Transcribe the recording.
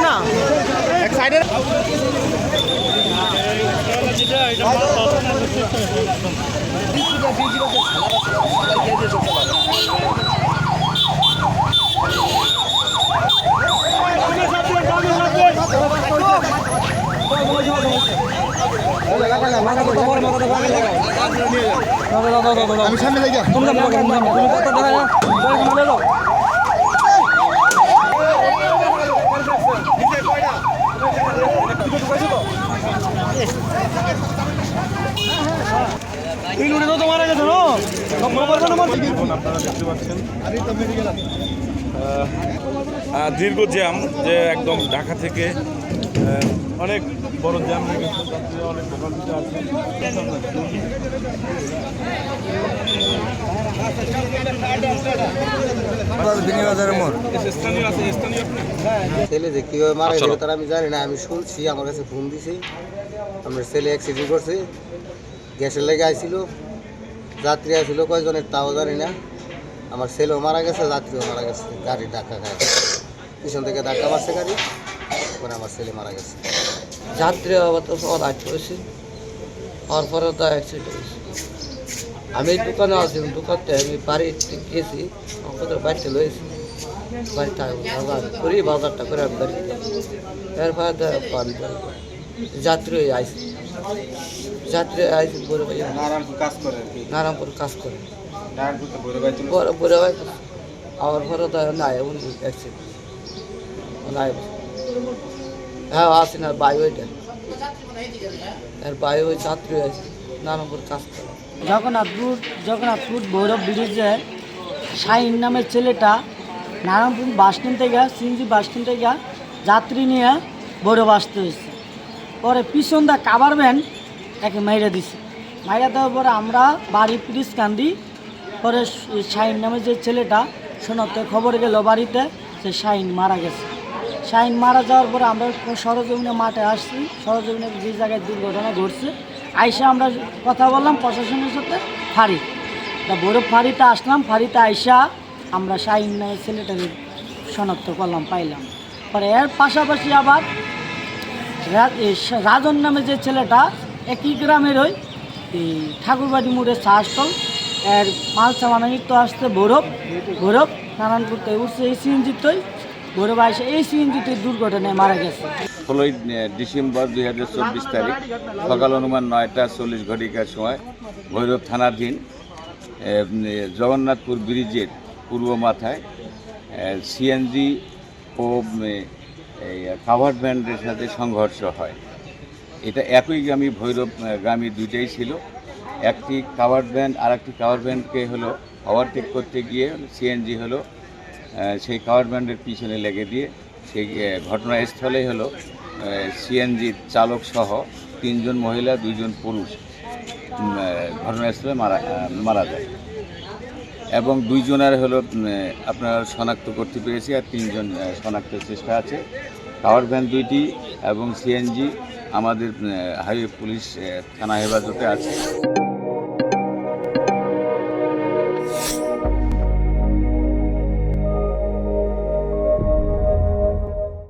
না এক সাইডে আমি সামনে যাই আপনারা দেখতে পাচ্ছেন দীর্ঘ জ্যাম, যে একদম ঢাকা থেকে অনেক বড় জ্যাম হয়ে গেছে, অনেক দোকান আছে। ছেলে যে কীভাবে মারা গেল তারা আমি জানি না, আমি শুনছি, আমার কাছে ফোন দিছে আমার ছেলে অ্যাক্সিডেন্ট করছে, গ্যাসের লেগে আইছিল, যাত্রী আসছিল কয়জনের তাও জানি না। আমার ছেলেও মারা গেছে, যাত্রীও মারা গেছে, গাড়ি ধাক্কা খায়, পিছন থেকে ধাক্কা মারছে গাড়ি, পরে আমার ছেলে মারা গেছে। যাত্রী আবার তো সব রাখতে হয়েছে, হওয়ার পরে তো অ্যাক্সিডেন্ট হয়েছে। আমি দোকানে আছি, দোকানতে আমি বাড়িতে গেছি, আমাদের বাড়িতে লয়েছি, বাড়িতে বাজার করি, বাজারটা করে আমি বাড়ি এরপরে যাত্রী আইসি, যাত্রী আইসি বড় ভাই নারায়ণপুর কাজ করে বড় ভাই আমার পরে তো নাই এমন অ্যাক্সিডেন্ট নাই। হ্যাঁ আসি না বাই ওইটা আর বাই ওই যাত্রী আছে নারায়ণপুর কাজ করে। জগন্নাথপুর ভৈরব ব্রিজে শাহিন নামের ছেলেটা নারায়ণপুর বাস স্ট্যান্ড থেকে সিএনজি বাস স্ট্যান্ড থেকে যাত্রী নিয়ে ভৈরব আসতে হয়েছে। পরে পিছন দা কাভার ভ্যান একে মাইরা দিছে, মাইরা দেওয়ার পরে আমরা বাড়ি পিরিস কান্দি। পরে শাহিন নামের যে ছেলেটা শোনাতে খবর গেল বাড়িতে সে শাহিন মারা গেছে। শাহিন মারা যাওয়ার পরে আমরা সরজমিনে মাঠে আসছি, সরজমিনে যে জায়গায় দুর্ঘটনা ঘটছে আইসা আমরা কথা বললাম প্রশাসনের সাথে, ফাঁড়ি ভৈরব ফাঁড়িতে আসলাম। ফাঁড়িতে আইসা আমরা শাহিন নামের ছেলেটাকে শনাক্ত করলাম, পাইলাম। পরে এর পাশাপাশি আবার রাজন নামে যে ছেলেটা একই গ্রামের ওই ঠাকুরবাড়ি মোড়ে চাষতল এর মাল সামানানি তো আসছে ভৈরব নারায়ণপুরতে উঠছে এই সিএনজিতেই, ভৈরব আসে এই সিএনজিতে দুর্ঘটনায় মারা গেছে। 16 ডিসেম্বর 2024 তারিখ সকাল অনুমান 9টা 40 ঘটিকার সময় ভৈরব থানাধীন জগন্নাথপুর ব্রিজের পূর্ব মাথায় সিএনজি ও কাভার্ড ভ্যানের সাথে সংঘর্ষ হয়। এটা একই গ্রামী ভৈরবগামী দুইটাই ছিল। একটি কাভার্ড ভ্যান আর একটি কাভার্ড ভ্যানকে হলো ওভারটেক করতে গিয়ে সিএনজি হলো সেই কাভার্ড ভ্যানের পিছনে লেগে দিয়ে সেই ঘটনাস্থলে হলো সিএনজির চালক সহ 3 জন মহিলা 2 জন পুরুষ ঘটনাস্থলে মারা যায় এবং 2 জনের হলো আপনারা শনাক্ত করতে পেরেছি, আর 3 জন শনাক্তের চেষ্টা আছে। কাভার্ড ভ্যান 2টি এবং সিএনজি আমাদের হাইওয়ে পুলিশ থানা হেফাজতে আছে।